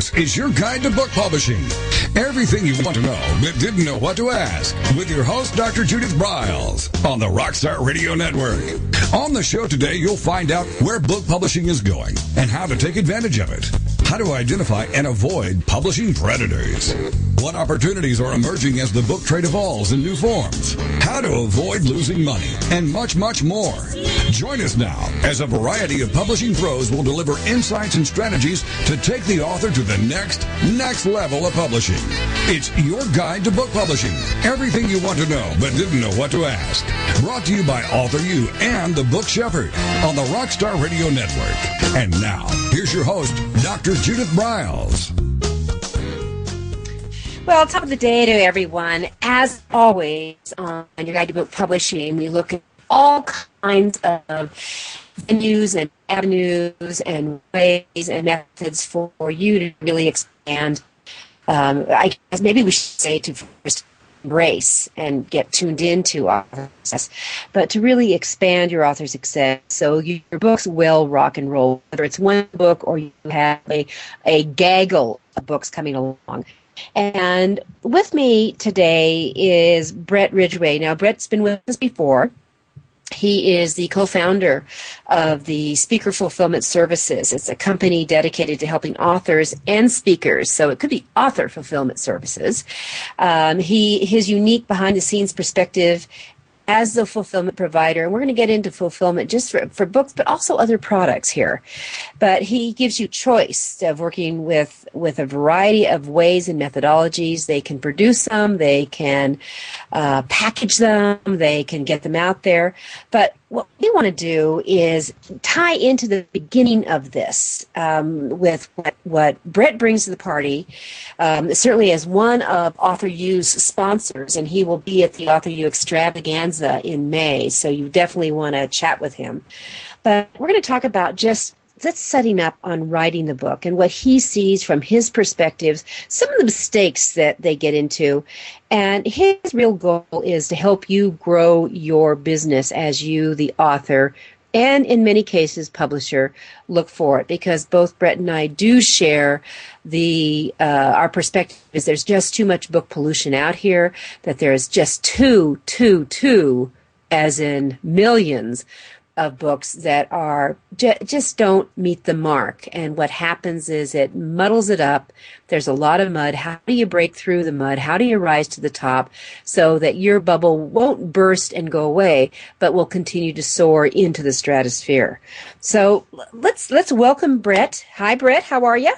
This is your guide to book publishing. Everything you want to know but didn't know what to ask. With your host, Dr. Judith Briles, on the Rockstar Radio Network. On the show today, you'll find out where book publishing is going and how to take advantage of it. How to identify and avoid publishing predators. What opportunities are emerging as the book trade evolves in new forms. How to avoid losing money, and much, much more. Join us now as a variety of publishing pros will deliver insights and strategies to take the author to the next level of publishing. It's your guide to book publishing. Everything you want to know but didn't know what to ask. Brought to you by Author U and the Book Shepherd on the Rockstar Radio Network. And now, here's your host, Dr. Judith Briles. Well, top of the day to everyone. As always, on your guide to book publishing, we look at all kinds of venues and avenues and ways and methods for you to really expand. I guess maybe we should say to first embrace and get tuned into author success, but to really expand your author success so your books will rock and roll, whether it's one book or you have a gaggle of books coming along. And with me today is Bret Ridgway. Now, Bret's been with us before. He is the co-founder of the Speaker Fulfillment Services. It's a company dedicated to helping authors and speakers, so it could be author fulfillment services. His unique behind-the-scenes perspective as the fulfillment provider, and we're going to get into fulfillment just for books, but also other products here. But he gives you choice of working with a variety of ways and methodologies. They can produce them, they can package them, they can get them out there. But what we want to do is tie into the beginning of this with what Bret brings to the party, certainly as one of Author U's sponsors, and he will be at the Author U Extravaganza in May, so you definitely want to chat with him. But we're going to talk about just setting up on writing the book and what he sees from his perspectives, some of the mistakes that they get into. And his real goal is to help you grow your business as you, the author, and in many cases, publisher, look for it. Because both Bret and I do share our perspective is there's just too much book pollution out here, that there's just too, as in millions, of books that are just don't meet the mark. And what happens is it muddles it up. There's a lot of mud. How do you break through the mud? How do you rise to the top so that your bubble won't burst and go away, but will continue to soar into the stratosphere? So let's welcome Bret. Hi, Bret. How are you?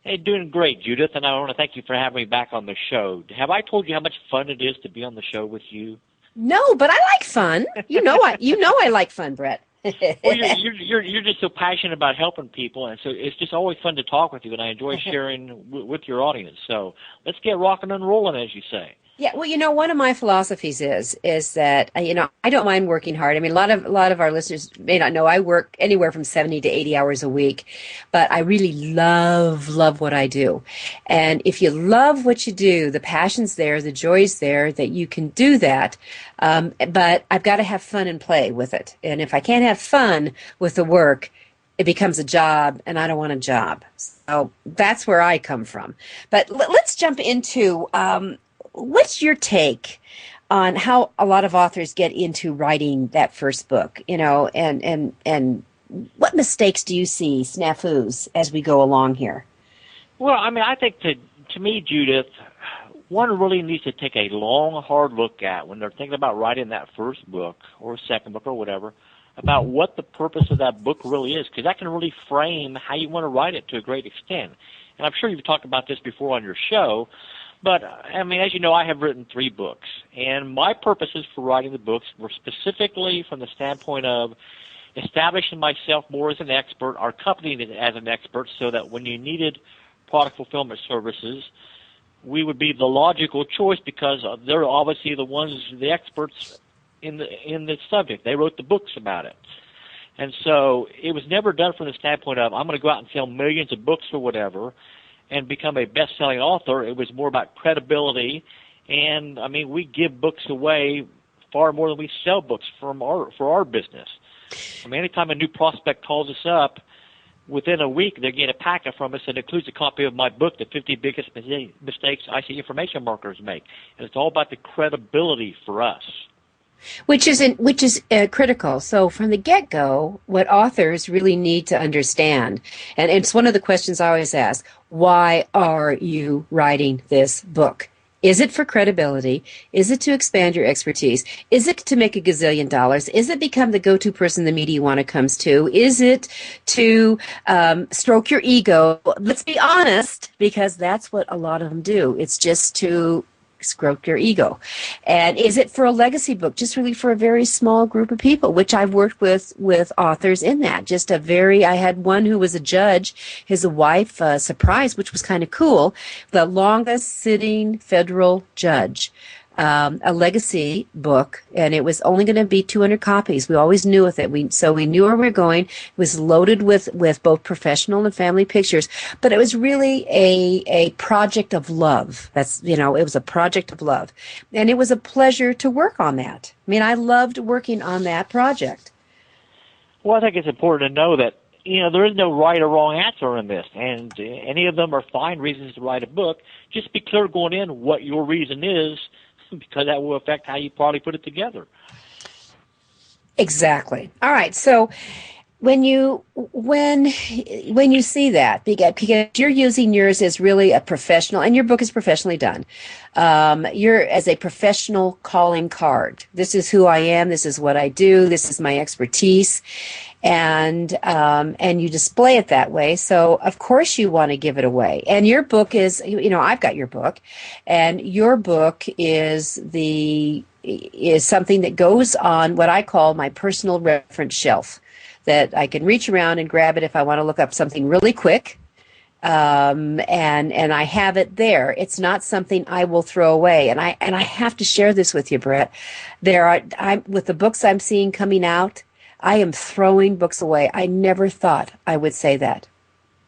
Hey, doing great, Judith, and I want to thank you for having me back on the show. Have I told you how much fun it is to be on the show with you? No, but I like fun. You know I like fun, Bret. Well, you're just so passionate about helping people, and so it's just always fun to talk with you, and I enjoy sharing with your audience. So let's get rocking and rolling, as you say. Yeah, well, one of my philosophies is that I don't mind working hard. I mean, a lot of our listeners may not know I work anywhere from 70 to 80 hours a week, but I really love what I do. And if you love what you do, the passion's there, the joy's there, that you can do that. But I've got to have fun and play with it. And if I can't have fun with the work, it becomes a job, and I don't want a job. So that's where I come from. But let's jump into what's your take on how a lot of authors get into writing that first book, and what mistakes do you see, snafus, as we go along here? Well, I mean, I think to me, Judith, one really needs to take a long, hard look at when they're thinking about writing that first book or second book or whatever, about what the purpose of that book really is, because that can really frame how you want to write it to a great extent. And I'm sure you've talked about this before on your show. But, I mean, as you know, I have written 3 books, and my purposes for writing the books were specifically from the standpoint of establishing myself more as an expert, our company as an expert, so that when you needed product fulfillment services, we would be the logical choice because they're obviously the experts in the subject. They wrote the books about it. And so it was never done from the standpoint of I'm going to go out and sell millions of books or whatever and become a best-selling author. It was more about credibility, and I mean, we give books away far more than we sell books for our business. I mean, anytime a new prospect calls us up, within a week, they're getting a packet from us that includes a copy of my book, The 50 Biggest Mistakes IC Information Marketers Make. And it's all about the credibility for us. Which is critical. So from the get-go, what authors really need to understand, and it's one of the questions I always ask, why are you writing this book? Is it for credibility? Is it to expand your expertise? Is it to make a gazillion dollars? Is it become the go-to person the media want to comes to? Is it to stroke your ego? Let's be honest, because that's what a lot of them do. It's just to stroke your ego. And is it for a legacy book, just really for a very small group of people, which I've worked with authors in that. I had one who was a judge, his wife, surprised, which was kind of cool, the longest sitting federal judge. A legacy book, and it was only going to be 200 copies. We always knew with it. So we knew where we were going. It was loaded with both professional and family pictures, but it was really a project of love. It was a project of love, and it was a pleasure to work on that. I mean, I loved working on that project. Well, I think it's important to know that there is no right or wrong answer in this, and any of them are fine reasons to write a book. Just be clear going in what your reason is, because that will affect how you probably put it together. Exactly. All right. So when you see that, because you're using yours as really a professional, and your book is professionally done, you're as a professional calling card. This is who I am. This is what I do. This is my expertise. And you display it that way. So of course you want to give it away. And your book is, I've got your book, and your book is something that goes on what I call my personal reference shelf, that I can reach around and grab it if I want to look up something really quick. And I have it there. It's not something I will throw away. And I have to share this with you, Bret. With the books I'm seeing coming out, I am throwing books away. I never thought I would say that.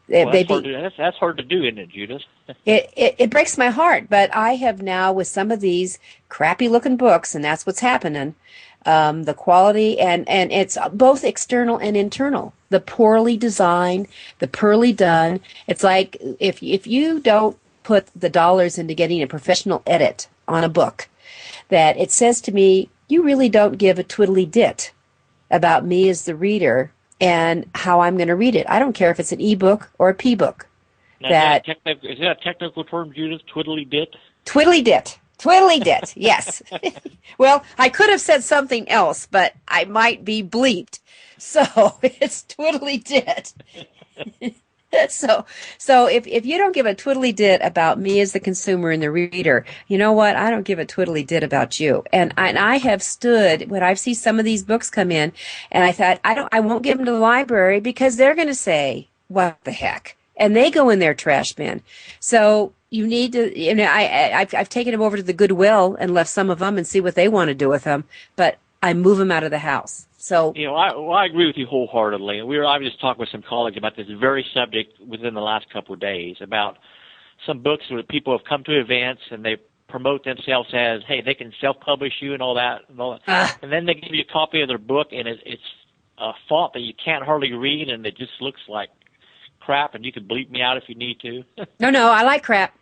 Well, that's hard to do, isn't it, Judith? It breaks my heart, but I have now, with some of these crappy-looking books, and that's what's happening, the quality, and it's both external and internal. The poorly designed, the poorly done. It's like if you don't put the dollars into getting a professional edit on a book, that it says to me, you really don't give a twiddly-dit about me as the reader and how I'm going to read it. I don't care if it's an e-book or a p-book. Is that a technical term, Judith? Twiddly-dit? Twiddly-dit. Twiddly-dit, yes. Well, I could have said something else, but I might be bleeped. So it's twiddly-dit. So if you don't give a twiddly-dit about me as the consumer and the reader, you know what? I don't give a twiddly-dit about you. And I have stood when I see some of these books come in, and I thought I won't give them to the library because they're going to say, "What the heck?" And they go in their trash bin. So you need to, I've taken them over to the Goodwill and left some of them and see what they want to do with them. But I move them out of the house. So I agree with you wholeheartedly. And I was just talking with some colleagues about this very subject within the last couple of days about some books where people have come to events and they promote themselves as, hey, they can self-publish you and all that. And then they give you a copy of their book, and it's a font that you can't hardly read, and it just looks like crap, and you can bleep me out if you need to. No, I like crap.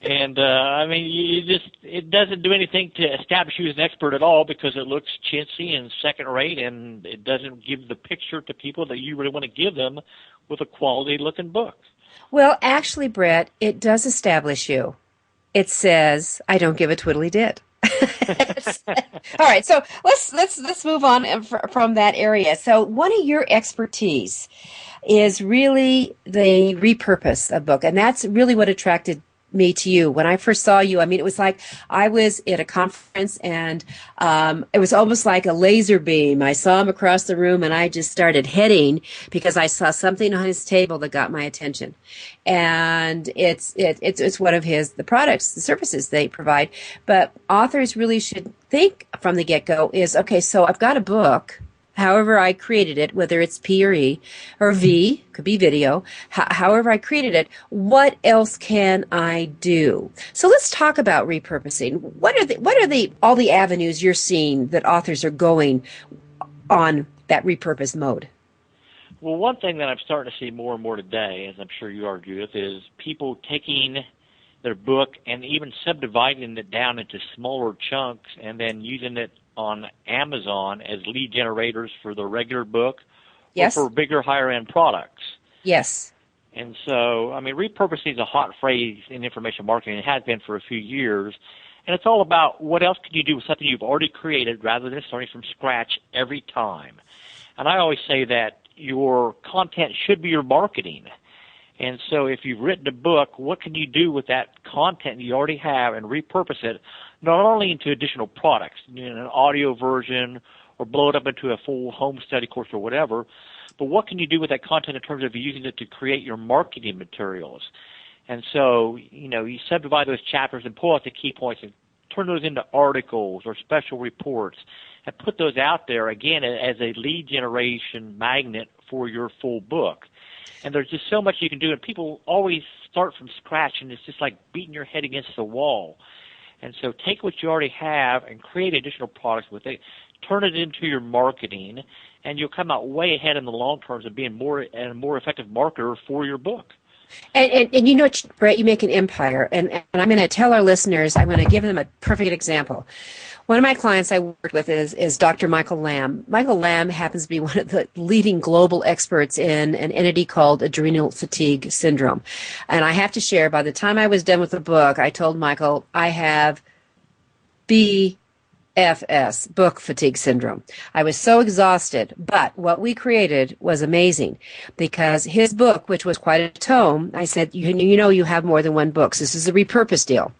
And, it doesn't do anything to establish you as an expert at all because it looks chintzy and second-rate, and it doesn't give the picture to people that you really want to give them with a quality-looking book. Well, actually, Bret, it does establish you. It says, I don't give a twiddly-dit. All right, so let's move on from that area. So one of your expertise is really the repurpose of book, and that's really what attracted me to you. When I first saw you, I mean, it was like I was at a conference, and it was almost like a laser beam. I saw him across the room, and I just started heading because I saw something on his table that got my attention. And it's one of the products, the services they provide. But authors really should think from the get-go is, okay, so I've got a book. However I created it, whether it's P or E or V, could be video, however I created it, what else can I do? So let's talk about repurposing. What are all the avenues you're seeing that authors are going on that repurpose mode? Well, one thing that I'm starting to see more and more today, as I'm sure you are, Judith, is people taking their book and even subdividing it down into smaller chunks and then using it on Amazon as lead generators for their regular book or for bigger, higher-end products. Yes. And so, I mean, repurposing is a hot phrase in information marketing. It has been for a few years. And it's all about what else can you do with something you've already created rather than starting from scratch every time. And I always say that your content should be your marketing. And so if you've written a book, what can you do with that content you already have and repurpose it, not only into additional products, an audio version or blow it up into a full home study course or whatever, but what can you do with that content in terms of using it to create your marketing materials? And so, you subdivide those chapters and pull out the key points and turn those into articles or special reports and put those out there, again, as a lead generation magnet for your full book. And there's just so much you can do, and people always start from scratch, and it's just like beating your head against the wall. And so take what you already have and create additional products with it, turn it into your marketing, and you'll come out way ahead in the long term of being a more effective marketer for your book. And you know, Bret, you make an empire, and I'm going to tell our listeners, I'm going to give them a perfect example. One of my clients I worked with is Dr. Michael Lamb. Michael Lamb happens to be one of the leading global experts in an entity called adrenal fatigue syndrome. And I have to share, by the time I was done with the book, I told Michael, I have BFS, book fatigue syndrome. I was so exhausted, but what we created was amazing because his book, which was quite a tome, I said, you have more than one book. So this is a repurpose deal.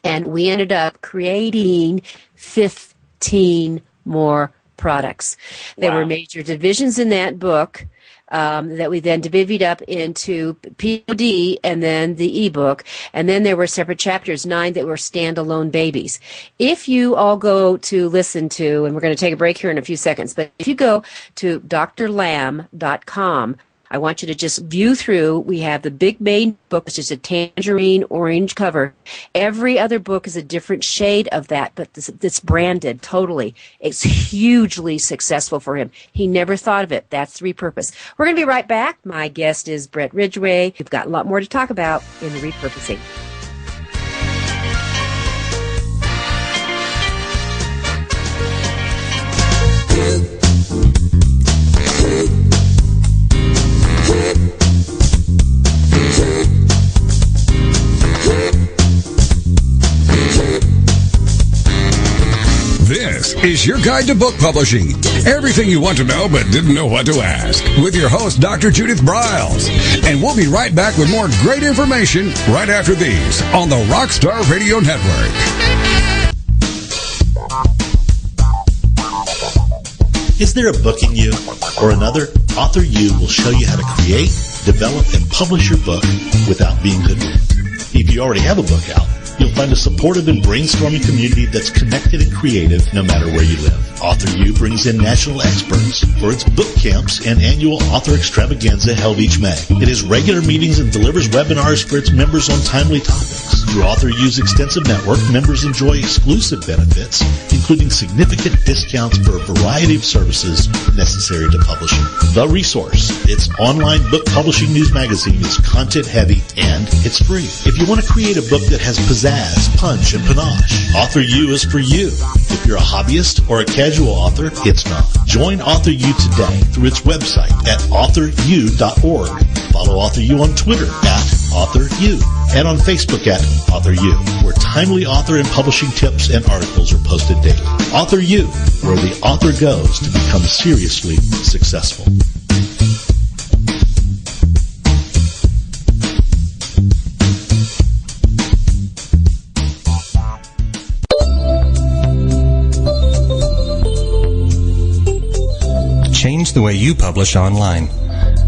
And we ended up creating 15 more products. There were major divisions in that book that we then divvied up into POD and then the ebook. And then there were separate chapters, 9 that were standalone babies. If you all go to listen to, and we're going to take a break here in a few seconds, but if you go to drlamb.com, I want you to just view through. We have the big main book, which is a tangerine orange cover. Every other book is a different shade of that, but it's branded totally. It's hugely successful for him. He never thought of it. That's the repurpose. We're going to be right back. My guest is Bret Ridgway. We've got a lot more to talk about in the repurposing. This is your guide to book publishing. Everything you want to know but didn't know what to ask. With your host, Dr. Judith Briles. And we'll be right back with more great information right after these on the Rockstar Radio Network. Is there a book in you or another? Author U will show you how to create, develop, and publish your book without being hoodwinked. If you already have a book out, you'll find a supportive and brainstorming community that's connected and creative no matter where you live. Author U brings in national experts for its book camps and annual author extravaganza held each May. It has regular meetings and delivers webinars for its members on timely topics. Through Author U's extensive network, members enjoy exclusive benefits, including significant discounts for a variety of services necessary to publishing. The Resource, its online book publishing news magazine, is content-heavy and it's free. If you want to create a book that has pizzazz, punch, and panache, Author U is for you. If you're a hobbyist or a casual author, it's not. Join Author U today through its website at authoru.org. Follow Author U on Twitter at AuthorU and on Facebook at Author U, where timely author and publishing tips and articles are posted daily. Author U, where the author goes to become seriously successful. Change the way you publish online.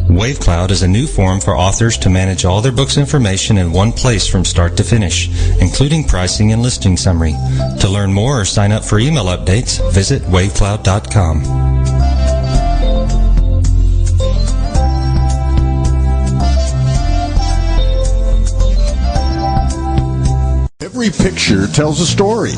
WaveCloud is a new form for authors to manage all their books' information in one place from start to finish, including pricing and listing summary. To learn more or sign up for email updates, visit wavecloud.com. Every Every picture tells a story,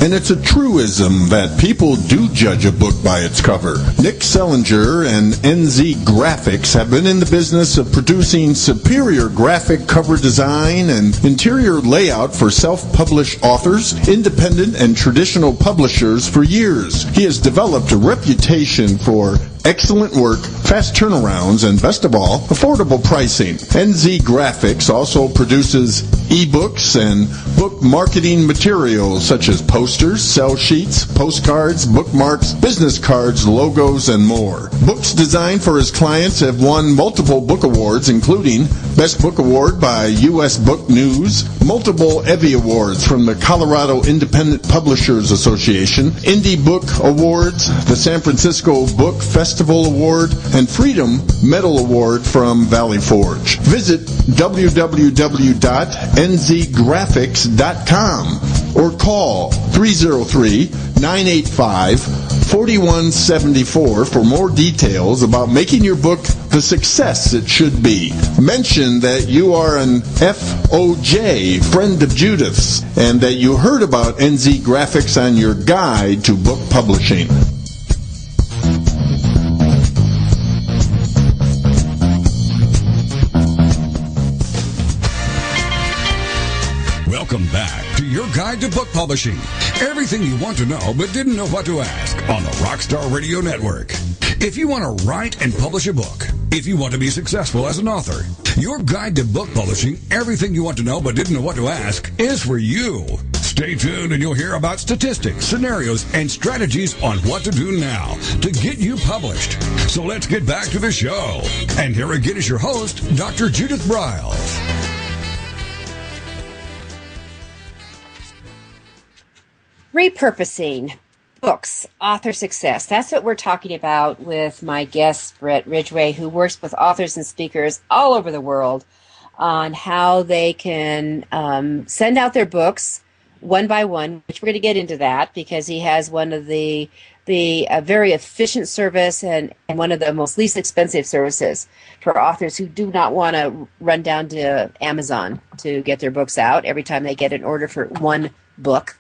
and it's a truism that people do judge a book by its cover. Nick Sellinger and NZ Graphics have been in the business of producing superior graphic cover design and interior layout for self-published authors, independent and traditional publishers for years. He has developed a reputation for excellent work, fast turnarounds, and best of all, affordable pricing. NZ Graphics also produces ebooks and book marketing materials such as posters, sell sheets, postcards, bookmarks, business cards, logos, and more. Books designed for his clients have won multiple book awards, including Best Book Award by U.S. Book News, multiple Evie Awards from the Colorado Independent Publishers Association, Indie Book Awards, the San Francisco Book Festival Award, and Freedom Medal Award from Valley Forge. Visit www.nzgraphics.com or call 303-985-4174 for more details about making your book the success it should be. Mention that you are an FOJ, friend of Judith's, and that you heard about NZ Graphics on your guide to book publishing. Welcome back to your guide to book publishing. Everything you want to know but didn't know what to ask on the Rockstar Radio Network. If you want to write and publish a book, if you want to be successful as an author, your guide to book publishing, everything you want to know but didn't know what to ask, is for you. Stay tuned and you'll hear about statistics, scenarios, and strategies on what to do now to get you published. So let's get back to the show. And here again is your host, Dr. Judith Briles. Repurposing books, author success. That's what we're talking about with my guest, Bret Ridgway, who works with authors and speakers all over the world on how they can send out their books one by one, which we're going to get into that because he has one of the very efficient service and one of the most least expensive services for authors who do not want to run down to Amazon to get their books out every time they get an order for one book,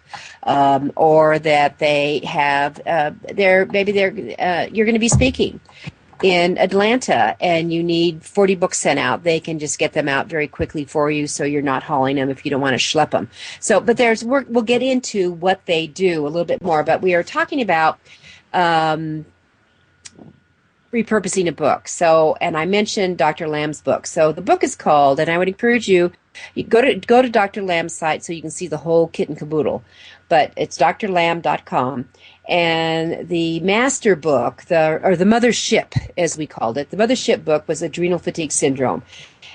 or that they have you're going to be speaking in Atlanta and you need 40 books sent out. They can just get them out very quickly for you, so you're not hauling them if you don't want to schlep them. So, but there's work. We'll get into what they do a little bit more, but we are talking about repurposing a book. So, and I mentioned Dr. Lamb's book. So the book is called, and I would encourage you go to Dr. Lamb's site so you can see the whole kit and caboodle. But it's drlamb.com. And the master book, the mothership, as we called it, the mothership book was Adrenal Fatigue Syndrome.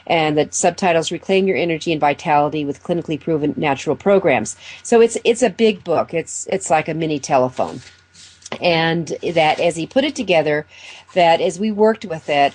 And the subtitle's Reclaim Your Energy and Vitality with Clinically Proven Natural Programs. So it's a big book. It's like a mini telephone. And that as he put it together, that as we worked with it,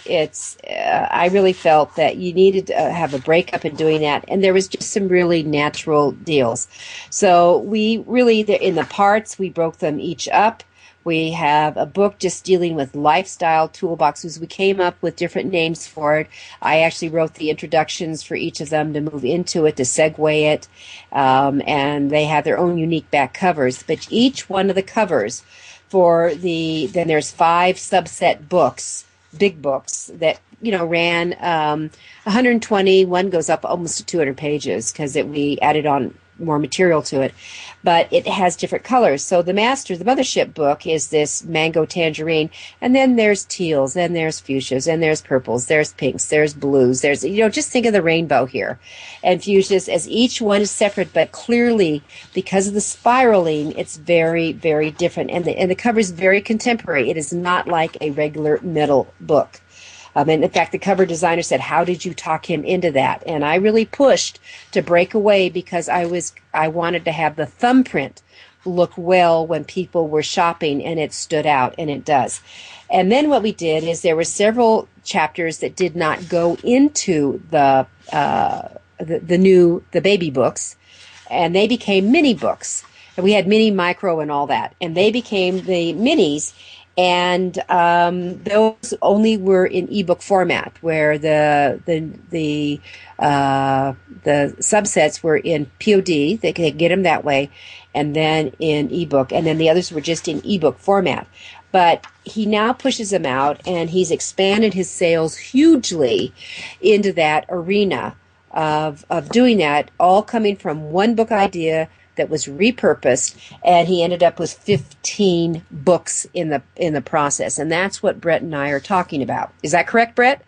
I really felt that you needed to have a breakup in doing that, and there was just some really natural deals. So we really, in the parts, we broke them each up. We have a book just dealing with lifestyle toolboxes. We came up with different names for it. I actually wrote the introductions for each of them to move into it, to segue it, and they have their own unique back covers. But each one of the covers then there's 5 subset books, big books that, ran 120. One goes up almost to 200 pages because we added on more material to it, but it has different colors. So the mothership book is this mango tangerine, and then there's teals, and there's fuchsias, and there's purples, there's pinks, there's blues, there's, just think of the rainbow here. And fuchsias, as each one is separate, but clearly because of the spiraling, it's very, very different. And the cover is very contemporary. It is not like a regular metal book. And in fact, the cover designer said, "How did you talk him into that?" And I really pushed to break away because I wanted to have the thumbprint look well when people were shopping, and it stood out, and it does. And then what we did is there were several chapters that did not go into the baby books, and they became mini books. And we had mini, micro, and all that, and they became the minis. and those only were in ebook format, where the subsets were in POD. They could get them that way, and then in ebook, and then the others were just in ebook format. But he now pushes them out, and he's expanded his sales hugely into that arena of doing that, all coming from one book idea that was repurposed, and he ended up with 15 books in the process. And that's what Bret and I are talking about. Is that correct, Bret?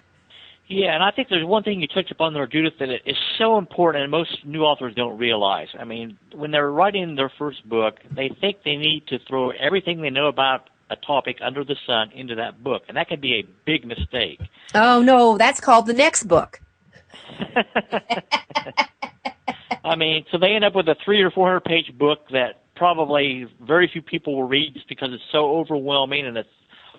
Yeah, and I think there's one thing you touched upon there, Judith, that is so important and most new authors don't realize. I mean, when they're writing their first book, they think they need to throw everything they know about a topic under the sun into that book, and that can be a big mistake. Oh, no, that's called the next book. I mean, so they end up with a 300 or 400 page book that probably very few people will read just because it's so overwhelming and it's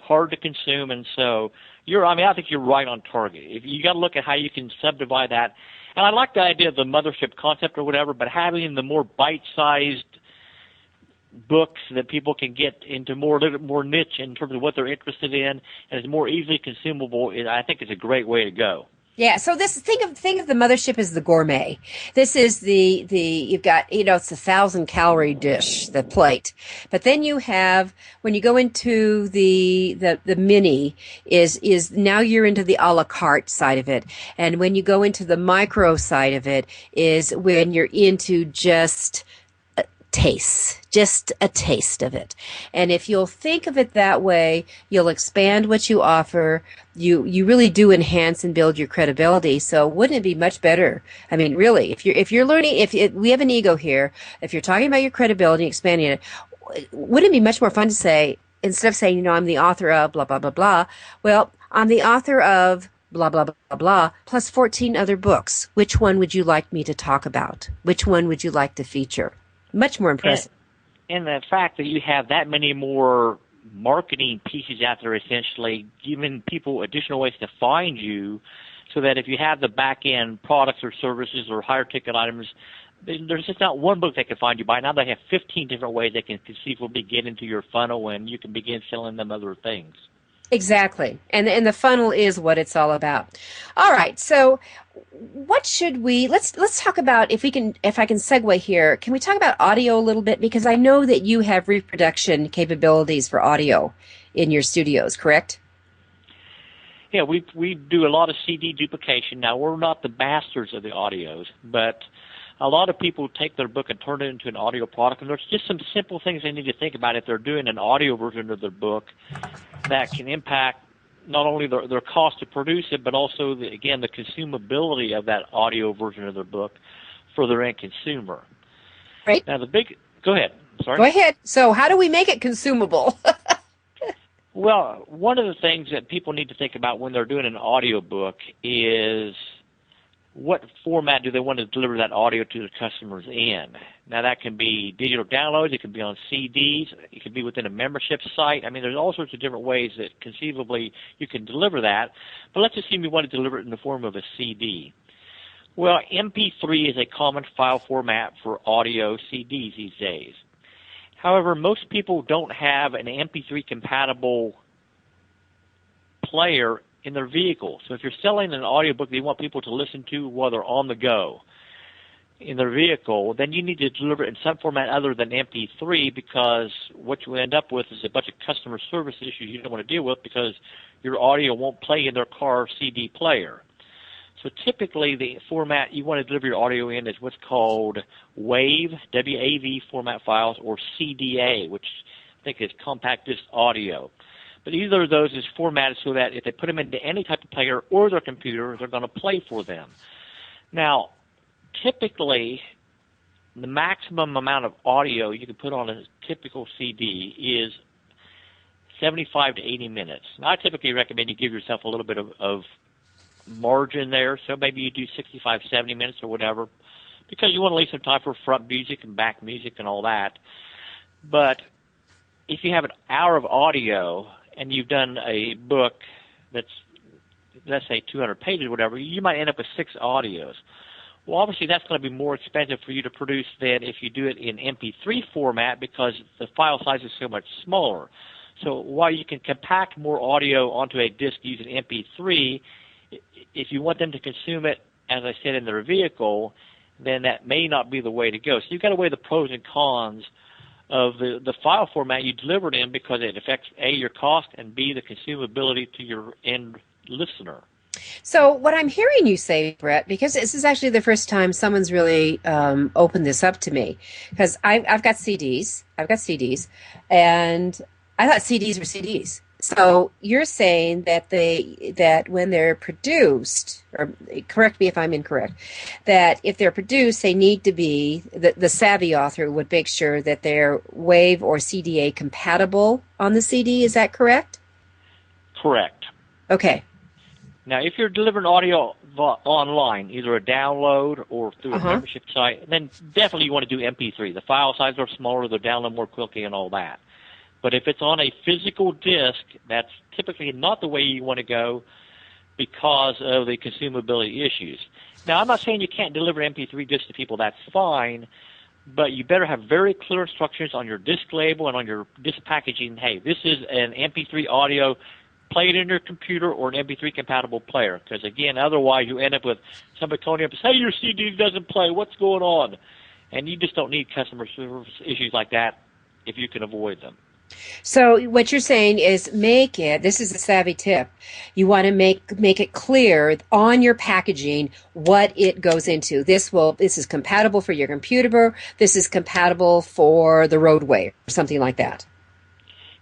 hard to consume. And so I think you're right on target. If you got to look at how you can subdivide that. And I like the idea of the mothership concept or whatever, but having the more bite-sized books that people can get into a little bit more niche in terms of what they're interested in and is more easily consumable, I think is a great way to go. Yeah, so think of the mothership as the gourmet. This is you've got, it's the 1,000-calorie dish, the plate. But then you have, when you go into the mini, is now you're into the a la carte side of it. And when you go into the micro side of it is when you're into just a taste of it. And if you'll think of it that way, you'll expand what you offer. You really do enhance and build your credibility. So wouldn't it be much better? I mean, really, if you're learning, we have an ego here, if you're talking about your credibility, expanding it, wouldn't it be much more fun to say, instead of saying, I'm the author of blah, blah, blah, blah, well, I'm the author of blah, blah, blah, blah, blah, plus 14 other books. Which one would you like me to talk about? Which one would you like to feature? Much more impressive. And the fact that you have that many more marketing pieces out there, essentially giving people additional ways to find you, so that if you have the back-end products or services or higher ticket items, there's just not one book they can find you by. Now they have 15 different ways they can conceivably get into your funnel, and you can begin selling them other things. Exactly. And the funnel is what it's all about. All right. So what should let's talk about, if I can segue here, can we talk about audio a little bit? Because I know that you have reproduction capabilities for audio in your studios, correct? Yeah, we do a lot of CD duplication. Now, we're not the masters of the audios, but a lot of people take their book and turn it into an audio product, and there's just some simple things they need to think about if they're doing an audio version of their book that can impact not only their cost to produce it, but also, the consumability of that audio version of their book for their end consumer. Right. Now, go ahead. Sorry. Go ahead. So how do we make it consumable? Well, one of the things that people need to think about when they're doing an audio book is what format do they want to deliver that audio to the customers in? Now, that can be digital downloads. It can be on CDs. It can be within a membership site. I mean, there's all sorts of different ways that conceivably you can deliver that. But let's assume you want to deliver it in the form of a CD. Well, MP3 is a common file format for audio CDs these days. However, most people don't have an MP3 compatible player in their vehicle. So if you're selling an audiobook that you want people to listen to while they're on the go in their vehicle, then you need to deliver it in some format other than MP3, because what you end up with is a bunch of customer service issues you don't want to deal with because your audio won't play in their car CD player. So typically the format you want to deliver your audio in is what's called WAV, W-A-V format files, or CDA, which I think is compact disc audio. But either of those is formatted so that if they put them into any type of player or their computer, they're going to play for them. Now, typically, the maximum amount of audio you can put on a typical CD is 75 to 80 minutes. Now, I typically recommend you give yourself a little bit of margin there, so maybe you do 65, 70 minutes or whatever, because you want to leave some time for front music and back music and all that. But if you have an hour of audio and you've done a book that's, let's say, 200 pages or whatever, you might end up with 6 audios. Well, obviously, that's going to be more expensive for you to produce than if you do it in MP3 format because the file size is so much smaller. So while you can compact more audio onto a disc using MP3, if you want them to consume it, as I said, in their vehicle, then that may not be the way to go. So you've got to weigh the pros and cons of the file format you delivered in, because it affects, A, your cost, and B, the consumability to your end listener. So what I'm hearing you say, Bret, because this is actually the first time someone's really opened this up to me, because I've got CDs, and I thought CDs were CDs. So you're saying that when they're produced, or correct me if I'm incorrect, that if they're produced, they need to be, the savvy author would make sure that they're WAV or CDA compatible on the CD. Is that correct? Correct. Okay. Now, if you're delivering audio online, either a download or through a membership site, then definitely you want to do MP3. The file sizes are smaller, they'll download more quickly and all that. But if it's on a physical disc, that's typically not the way you want to go because of the consumability issues. Now, I'm not saying you can't deliver MP3 discs to people. That's fine. But you better have very clear instructions on your disc label and on your disc packaging. Hey, this is an MP3 audio. Play it in your computer or an MP3 compatible player. Because, again, otherwise you end up with somebody calling you up and say, hey, your CD doesn't play. What's going on? And you just don't need customer service issues like that if you can avoid them. So what you're saying is this is a savvy tip, you want to make it clear on your packaging what it goes into. This is compatible for your computer, this is compatible for the roadway, or something like that.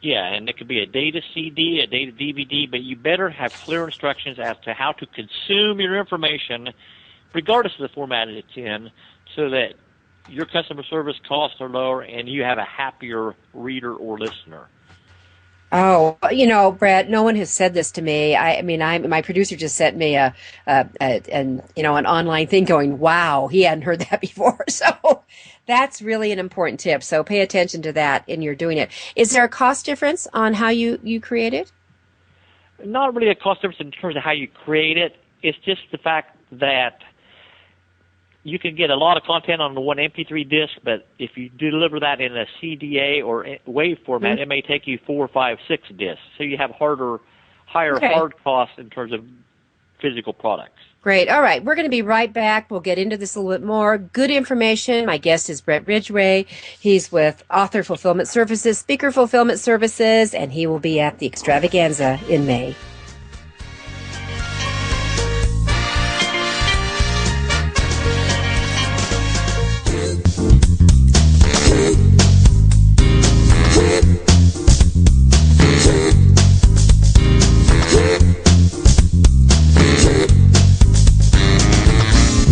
Yeah, and it could be a data CD, a data DVD, but you better have clear instructions as to how to consume your information, regardless of the format it's in, so that your customer service costs are lower and you have a happier reader or listener. Oh, Bret, no one has said this to me. My producer just sent me an online thing going, wow, he hadn't heard that before. So that's really an important tip. So pay attention to that when you're doing it. Is there a cost difference on how you create it? Not really a cost difference in terms of how you create it. It's just the fact that you can get a lot of content on the one MP3 disc, but if you deliver that in a CDA or WAV format, it may take you 4, 5, 6 discs. So you have higher hard costs in terms of physical products. Great. All right. We're going to be right back. We'll get into this a little bit more. Good information. My guest is Bret Ridgway. He's with Author Fulfillment Services, Speaker Fulfillment Services, and he will be at the Extravaganza in May.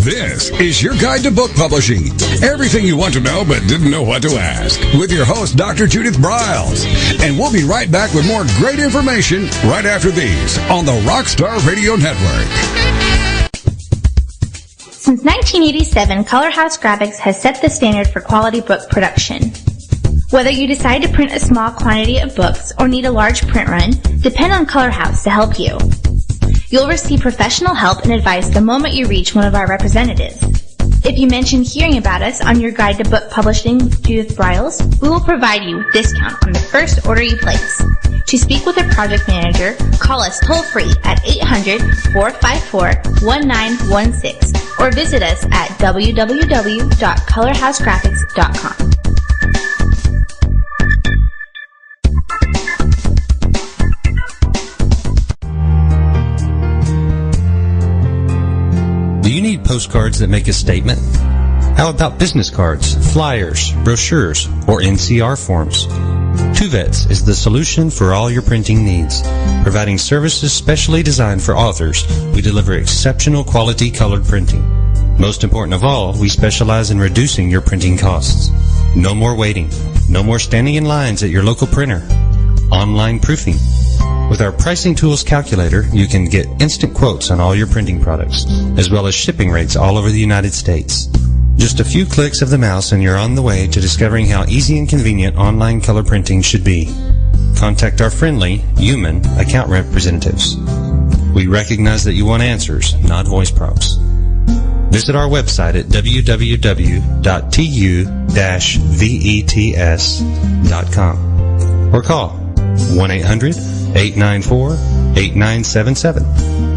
This is your guide to book publishing. Everything you want to know but didn't know what to ask. With your host, Dr. Judith Briles. And we'll be right back with more great information right after these on the Rockstar Radio Network. Since 1987, Color House Graphics has set the standard for quality book production. Whether you decide to print a small quantity of books or need a large print run, depend on Color House to help you. You'll receive professional help and advice the moment you reach one of our representatives. If you mention hearing about us on your guide to book publishing with Judith Briles, we will provide you a discount on the first order you place. To speak with a project manager, call us toll-free at 800-454-1916 or visit us at www.colorhousegraphics.com. Do you need postcards that make a statement? How about business cards, flyers, brochures, or NCR forms? Tuvets is the solution for all your printing needs. Providing services specially designed for authors, we deliver exceptional quality colored printing. Most important of all, we specialize in reducing your printing costs. No more waiting. No more standing in lines at your local printer. Online proofing. With our pricing tools calculator, you can get instant quotes on all your printing products, as well as shipping rates all over the United States. Just a few clicks of the mouse and you're on the way to discovering how easy and convenient online color printing should be. Contact our friendly, human account representatives. We recognize that you want answers, not voice prompts. Visit our website at www.tu-vets.com or call 1-800-894-8977.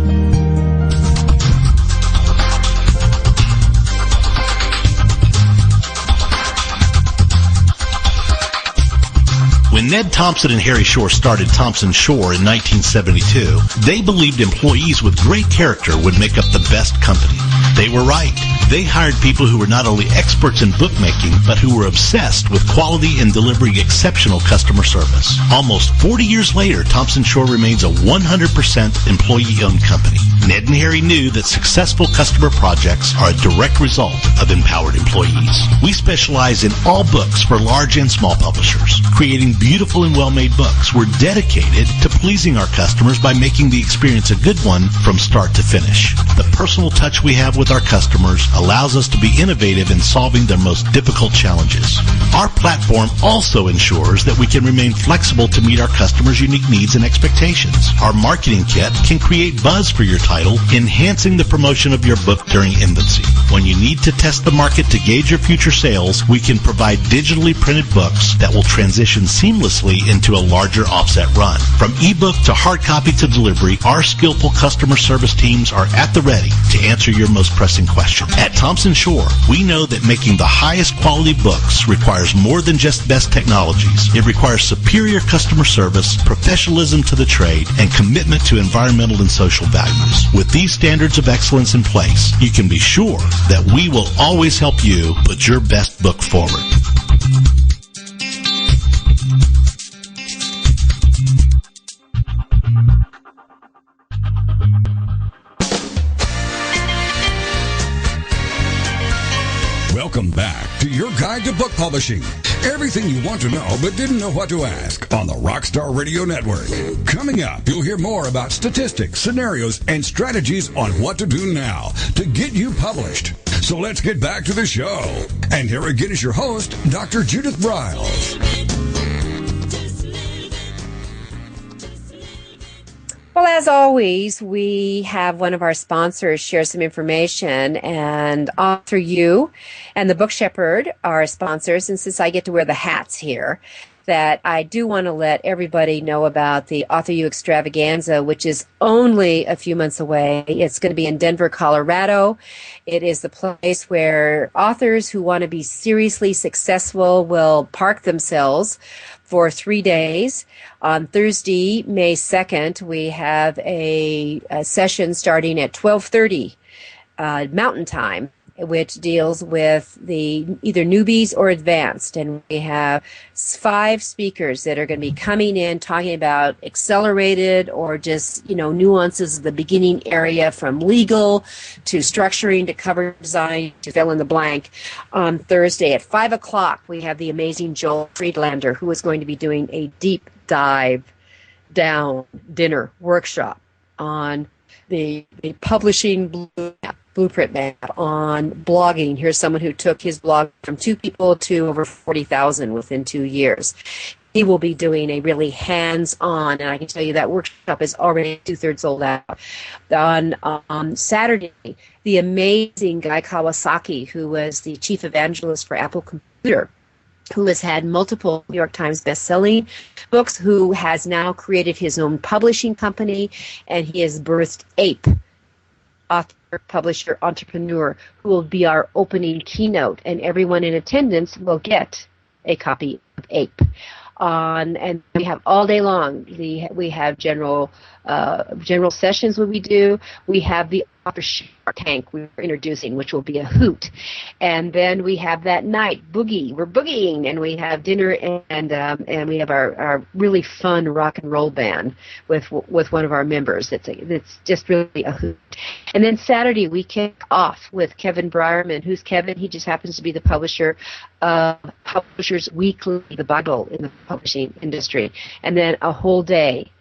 When Ned Thompson and Harry Shore started Thompson Shore in 1972, they believed employees with great character would make up the best company. They were right. They hired people who were not only experts in bookmaking, but who were obsessed with quality and delivering exceptional customer service. Almost 40 years later, Thompson Shore remains a 100% employee-owned company. Ned and Harry knew that successful customer projects are a direct result of empowered employees. We specialize in all books for large and small publishers, creating beautiful and well-made books. We're dedicated to pleasing our customers by making the experience a good one from start to finish. The personal touch we have with our customers allows us to be innovative in solving their most difficult challenges. Our platform also ensures that we can remain flexible to meet our customers' unique needs and expectations. Our marketing kit can create buzz for your title, enhancing the promotion of your book during infancy. When you need to test the market to gauge your future sales, we can provide digitally printed books that will transition seamlessly into a larger offset run. From ebook to hard copy to delivery, our skillful customer service teams are at the ready to answer your most pressing question. At Thompson Shore, we know that making the highest quality books requires more than just best technologies. It requires superior customer service, professionalism to the trade, and commitment to environmental and social values. With these standards of excellence in place, you can be sure that we will always help you put your best book forward. Welcome back to your guide to book publishing. Everything you want to know but didn't know what to ask on the Rockstar Radio Network. Coming up, you'll hear more about statistics, scenarios, and strategies on what to do now to get you published. So let's get back to the show. And here again is your host, Dr. Judith Briles. Well, as always, we have one of our sponsors share some information, and Author U and the Book Shepherd are sponsors. And since I get to wear the hats here, that I do want to let everybody know about the Author U Extravaganza, which is only a few months away. It's going to be in Denver, Colorado. It is the place where authors who want to be seriously successful will park themselves for 3 days. On Thursday, May 2nd, we have a session starting at 12:30 Mountain Time, which deals with the either newbies or advanced. And we have 5 speakers that are going to be coming in talking about accelerated or just, nuances of the beginning area, from legal to structuring to cover design to fill in the blank. On Thursday at 5 o'clock, we have the amazing Joel Friedlander, who is going to be doing a deep dive down dinner workshop on the publishing blueprint map, on blogging. Here's someone who took his blog from 2 people to over 40,000 within 2 years. He will be doing a really hands-on, and I can tell you that workshop is already 2/3 sold out. On Saturday, the amazing Guy Kawasaki, who was the chief evangelist for Apple Computer, who has had multiple New York Times best-selling books, who has now created his own publishing company, and he has birthed APE, author, publisher, entrepreneur, who will be our opening keynote, and everyone in attendance will get a copy of APE. And we have all day long. We have general sessions when we do. We have the author Shark Tank we're introducing, which will be a hoot. And then we have that night boogie. We're boogieing, and we have dinner, and we have our really fun rock and roll band with one of our members. It's just really a hoot. And then Saturday we kick off with Kevin Brierman. Who's Kevin? He just happens to be the publisher of Publishers Weekly, the Bible in the publishing industry. And then a whole day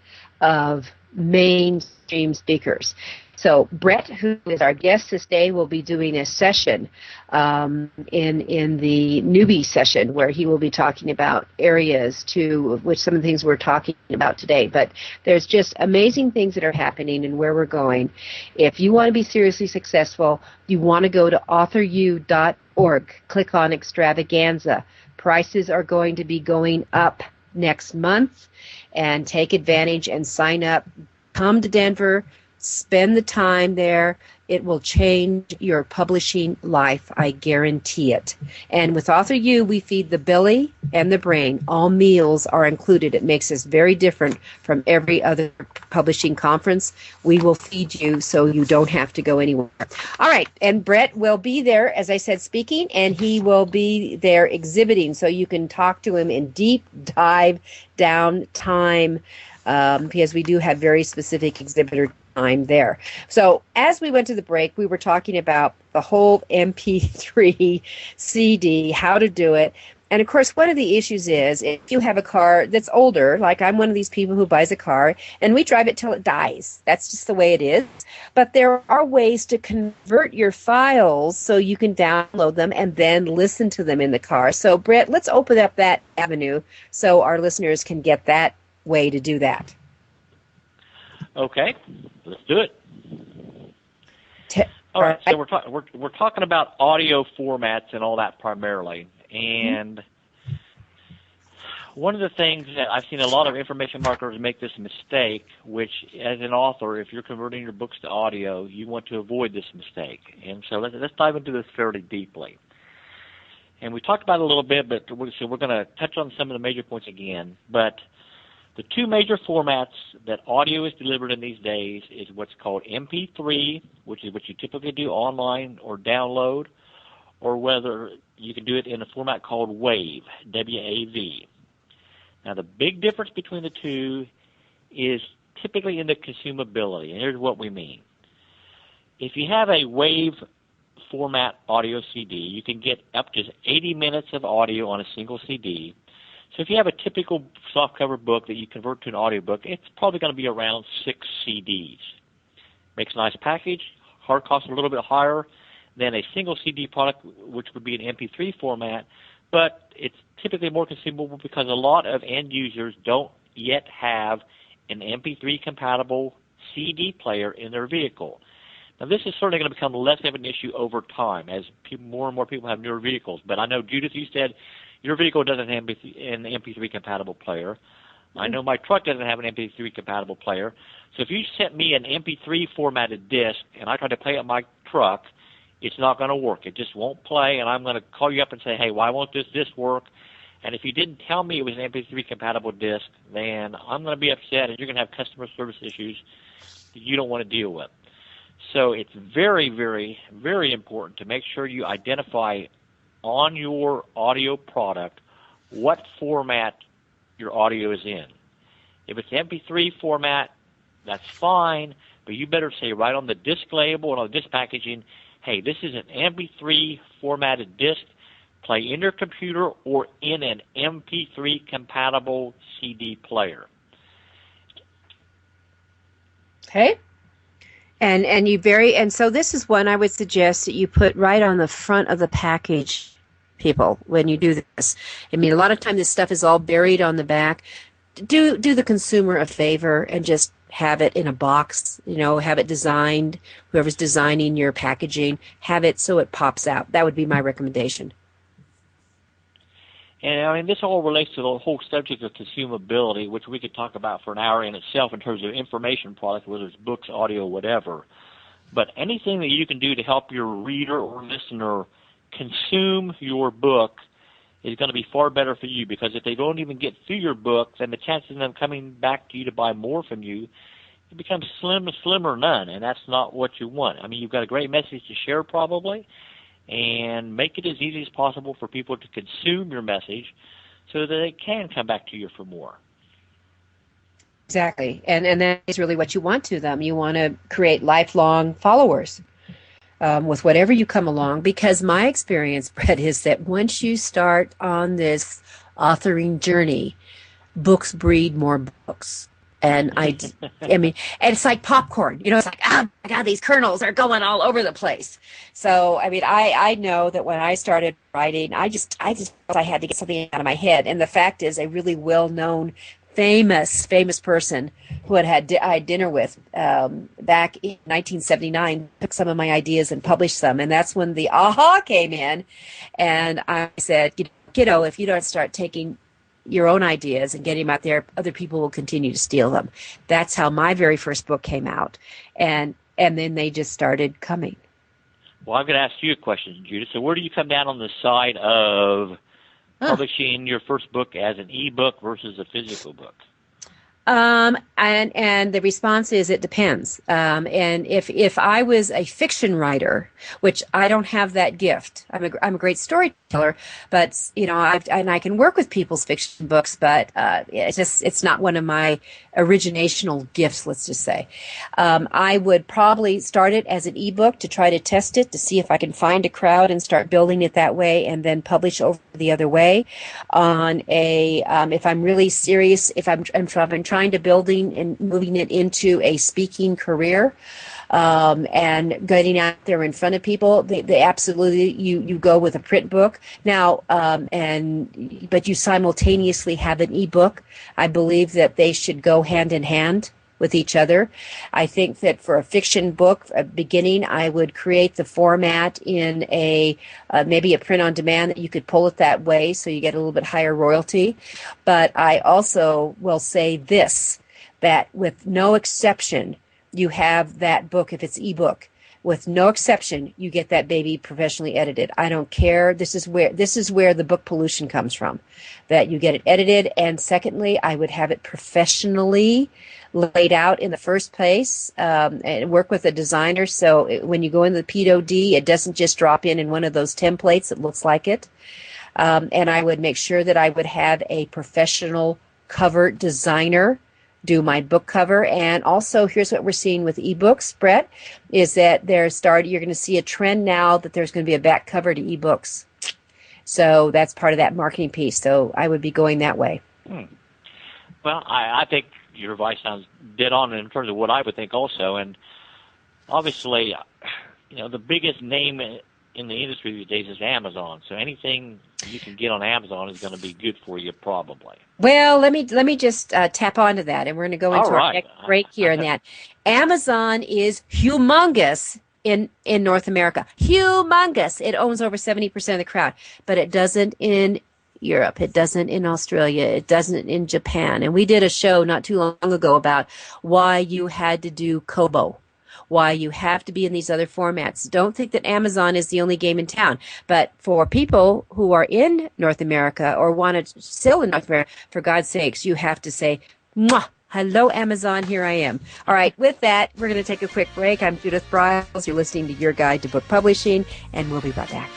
of mainstream speakers. So Bret, who is our guest this day, will be doing a session in the newbie session, where he will be talking about areas to which some of the things we're talking about today. But there's just amazing things that are happening and where we're going. If you want to be seriously successful, you want to go to authoru.org. Click on Extravaganza. Prices are going to be going up next month and take advantage and sign up. Come to Denver, spend the time there. It will change your publishing life. I guarantee it. And with Author U, we feed the belly and the brain. All meals are included. It makes us very different from every other publishing conference. We will feed you so you don't have to go anywhere. All right. And Bret will be there, as I said, speaking, and he will be there exhibiting. So you can talk to him in deep dive down time, because we do have very specific exhibitor time there. So as we went to the break, we were talking about the whole MP3 CD, how to do it. And of course, one of the issues is if you have a car that's older, like I'm one of these people who buys a car and we drive it till it dies. That's just the way it is. But there are ways to convert your files so you can download them and then listen to them in the car. So Bret, let's open up that avenue so our listeners can get that way to do that. Okay, let's do it. All right, so we're talking about audio formats and all that primarily, and one of the things that I've seen a lot of information marketers make this mistake, which as an author, if you're converting your books to audio, you want to avoid this mistake. And so let's dive into this fairly deeply. And we talked about it a little bit, but we're going to touch on some of the major points again. But the two major formats that audio is delivered in these days is what's called MP3, which is what you typically do online or download, or whether you can do it in a format called WAV, W-A-V. Now, the big difference between the two is typically in the consumability, and here's what we mean. If you have a WAV format audio CD, you can get up to 80 minutes of audio on a single CD. So if you have a typical softcover book that you convert to an audiobook, it's probably going to be around 6 CDs. Makes a nice package. Hard cost a little bit higher than a single CD product, which would be an MP3 format, but it's typically more consumable because a lot of end users don't yet have an MP3 compatible CD player in their vehicle. Now, this is certainly going to become less of an issue over time as more and more people have newer vehicles. But I know, Judith, you said your vehicle doesn't have an MP3 compatible player. I know my truck doesn't have an MP3 compatible player. So if you sent me an MP3 formatted disc and I try to play it in my truck, it's not going to work. It just won't play, and I'm going to call you up and say, hey, why won't this disc work? And if you didn't tell me it was an MP3 compatible disc, then I'm going to be upset, and you're going to have customer service issues that you don't want to deal with. So it's very, very, very important to make sure you identify on your audio product what format your audio is in. If it's MP3 format, that's fine, but you better say right on the disc label and on the disc packaging, hey, this is an MP3 formatted disc. Play in your computer or in an MP3 compatible CD player. Okay. And so this is one I would suggest that you put right on the front of the package, people, when you do this. I mean, a lot of times this stuff is all buried on the back. Do the consumer a favor and just have it in a box, have it designed, whoever's designing your packaging, have it so it pops out. That would be my recommendation. And I mean, this all relates to the whole subject of consumability, which we could talk about for an hour in itself in terms of information product, whether it's books, audio, whatever. But anything that you can do to help your reader or listener consume your book is going to be far better for you, because if they don't even get through your book, then the chances of them coming back to you to buy more from you, it becomes slim or none, and that's not what you want. I mean, you've got a great message to share probably, and make it as easy as possible for people to consume your message so that they can come back to you for more. Exactly, and that is really what you want to them. You want to create lifelong followers with whatever you come along, because my experience, Bret, is that once you start on this authoring journey, books breed more books. And I mean, and it's like popcorn, it's like, oh my God, these kernels are going all over the place. So, I mean, I know that when I started writing, I just felt I had to get something out of my head. And the fact is, a really well-known, famous person who I had dinner with back in 1979 took some of my ideas and published them. And that's when the aha came in. And I said, kiddo, if you don't start taking your own ideas and getting them out there, other people will continue to steal them. That's how my very first book came out. And then they just started coming. Well, I'm going to ask you a question, Judith. So where do you come down on the side of publishing your first book as an e-book versus a physical book? And the response is it depends. And if I was a fiction writer, which I don't have that gift, I'm a great storyteller, but I can work with people's fiction books, but it's not one of my originational gifts, let's just say. I would probably start it as an ebook to try to test it, to see if I can find a crowd and start building it that way, and then publish over the other way. If I'm really serious, if I'm trying to building and moving it into a speaking career, and getting out there in front of people, they absolutely you go with a print book now, but you simultaneously have an ebook. I believe that they should go hand in hand with each other. I think that for a fiction book, beginning, I would create the format in maybe a print on demand that you could pull it that way, so you get a little bit higher royalty. But I also will say this, that with no exception, you have that book, if it's ebook, with no exception, you get that baby professionally edited. I don't care. This is where the book pollution comes from, that you get it edited. And secondly, I would have it professionally laid out in the first place, and work with a designer. So when you go into the P.O.D., it doesn't just drop in one of those templates that looks like it. And I would make sure that I would have a professional cover designer do my book cover. And also, here's what we're seeing with ebooks, Bret, is that you're going to see a trend now that there's going to be a back cover to ebooks. So that's part of that marketing piece. So I would be going that way. Well, I think your advice sounds dead on in terms of what I would think also. And obviously, the biggest name in the industry these days is Amazon. So anything you can get on Amazon is going to be good for you, probably. Well, let me just tap onto that, and we're going to go into our next break here. And that Amazon is humongous in North America. Humongous. It owns over 70% of the crowd, but it doesn't in Europe. It doesn't in Australia. It doesn't in Japan. And we did a show not too long ago about why you had to do Kobo, why you have to be in these other formats. Don't think that Amazon is the only game in town. But for people who are in North America or want to sell in North America, for God's sakes, you have to say, mwah, hello, Amazon, here I am. All right, with that, we're going to take a quick break. I'm Judith Briles. You're listening to Your Guide to Book Publishing, and we'll be right back.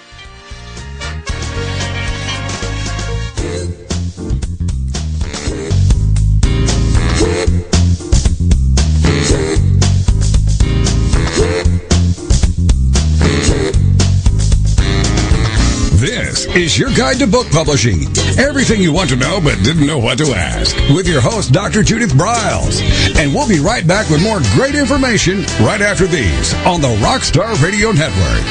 This is Your Guide to Book Publishing. Everything you want to know but didn't know what to ask. With your host, Dr. Judith Briles. And we'll be right back with more great information right after these on the Rockstar Radio Network.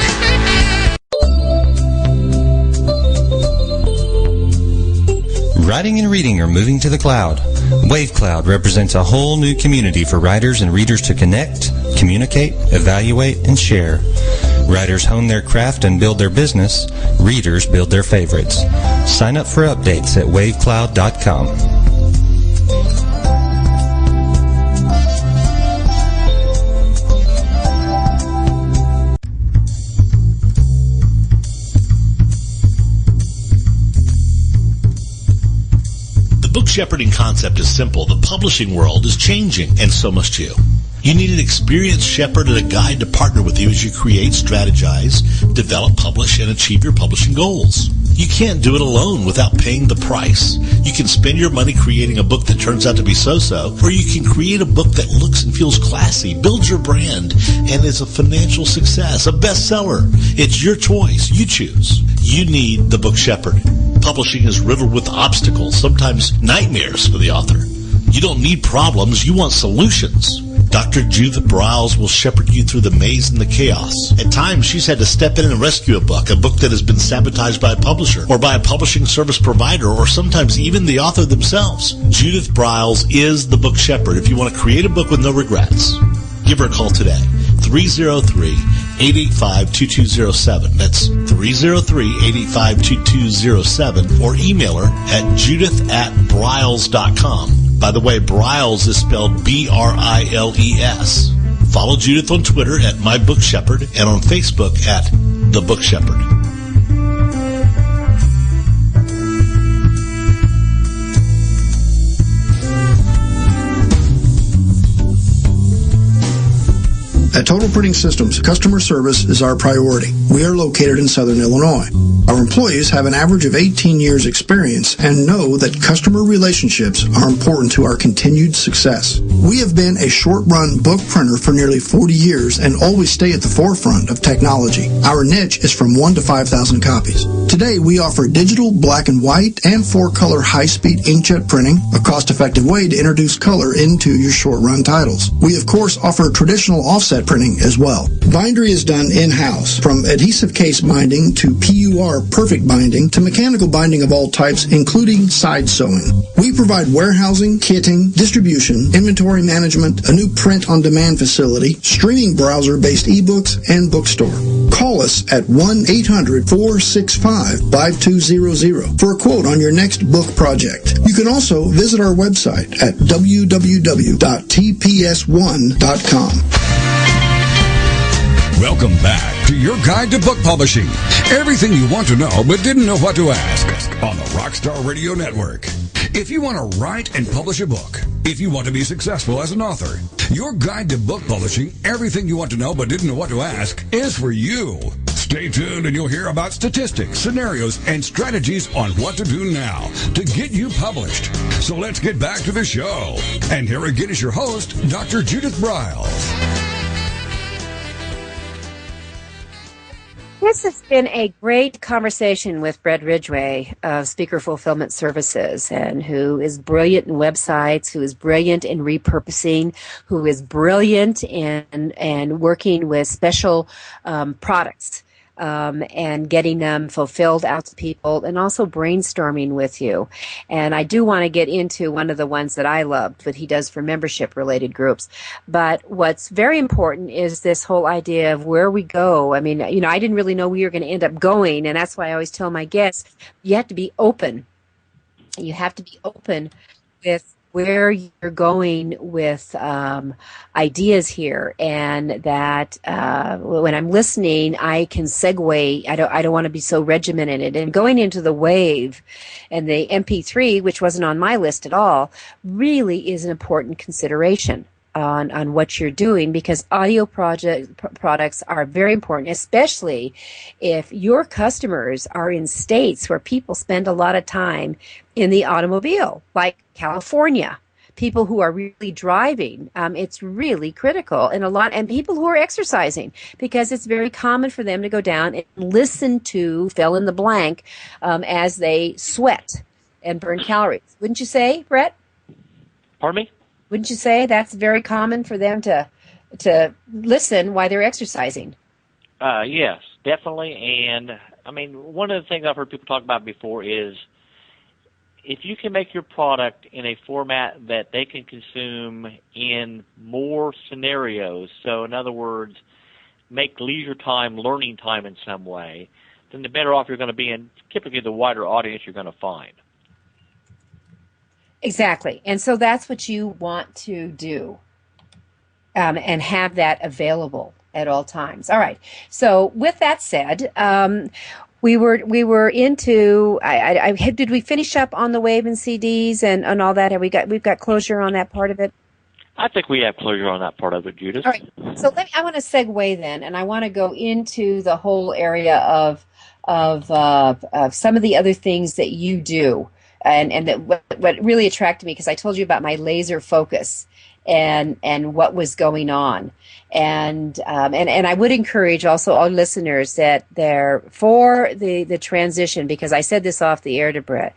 Writing and reading are moving to the cloud. WaveCloud represents a whole new community for writers and readers to connect, communicate, evaluate, and share. Writers hone their craft and build their business. Readers build their favorites. Sign up for updates at wavecloud.com. The book shepherding concept is simple. The publishing world is changing, and so must you. You need an experienced shepherd and a guide to partner with you as you create, strategize, develop, publish, and achieve your publishing goals. You can't do it alone without paying the price. You can spend your money creating a book that turns out to be so-so, or you can create a book that looks and feels classy, builds your brand, and is a financial success, a bestseller. It's your choice. You choose. You need the book shepherd. Publishing is riddled with obstacles, sometimes nightmares for the author. You don't need problems. You want solutions. Dr. Judith Briles will shepherd you through the maze and the chaos. At times, she's had to step in and rescue a book that has been sabotaged by a publisher or by a publishing service provider, or sometimes even the author themselves. Judith Briles is the book shepherd if you want to create a book with no regrets. Give her a call today, 303 303-885-2207. That's 303-885-2207. Or email her at judith@briles.com. By the way, Briles is spelled B-R-I-L-E-S. Follow Judith on Twitter at My Book Shepherd and on Facebook at The Book Shepherd. At Total Printing Systems, customer service is our priority. We are located in Southern Illinois. Our employees have an average of 18 years experience and know that customer relationships are important to our continued success. We have been a short-run book printer for nearly 40 years and always stay at the forefront of technology. Our niche is from 1 to 5,000 copies. Today, we offer digital, black and white, and 4-color high-speed inkjet printing, a cost-effective way to introduce color into your short-run titles. We, of course, offer traditional offset printing as well. Bindery is done in-house, from adhesive case binding to PUR perfect binding to mechanical binding of all types, including side sewing. We provide warehousing, kitting, distribution, inventory management, a new print-on-demand facility, streaming browser-based ebooks, and bookstore. Call us at 1-800-465-5200 for a quote on your next book project. You can also visit our website at www.tps1.com. Welcome back to your guide to book publishing. Everything you want to know but didn't know what to ask on the Rockstar Radio Network. If you want to write and publish a book, if you want to be successful as an author, your guide to book publishing, everything you want to know but didn't know what to ask, is for you. Stay tuned and you'll hear about statistics, scenarios, and strategies on what to do now to get you published. So let's get back to the show. And here again is your host, Dr. Judith Briles. This has been a great conversation with Bret Ridgway of Speaker Fulfillment Services, and who is brilliant in websites, who is brilliant in repurposing, who is brilliant in working with special products. And getting them fulfilled out to people, and also brainstorming with you. And I do want to get into one of the ones that I loved, what he does for membership-related groups. But what's very important is this whole idea of where we go. I mean, I didn't really know where we were going to end up going, and that's why I always tell my guests, you have to be open. You have to be open with where you're going with ideas here, and that when I'm listening, I can segue. I don't want to be so regimented. And going into the wave and the MP3, which wasn't on my list at all, really is an important consideration on what you're doing, because audio products are very important, especially if your customers are in states where people spend a lot of time in the automobile, like California. People who are really driving, it's really critical, and people who are exercising, because it's very common for them to go down and listen to fill in the blank as they sweat and burn calories. Wouldn't you say, Bret? Pardon me? Wouldn't you say that's very common for them to listen while they're exercising? Yes, definitely. And I mean, one of the things I've heard people talk about before is, if you can make your product in a format that they can consume in more scenarios, so in other words, make leisure time learning time in some way, then the better off you're going to be, and typically the wider audience you're going to find. Exactly. And so that's what you want to do, and have that available at all times. All right. So with that said, we were into. Did we finish up on the wave and CDs and all that? We've got closure on that part of it? I think we have closure on that part of it, Judith. All right. So I want to segue then, and I want to go into the whole area of some of the other things that you do, and that what really attracted me, because I told you about my laser focus and what was going on. And I would encourage also all listeners that they're for the transition, because I said this off the air to Bret,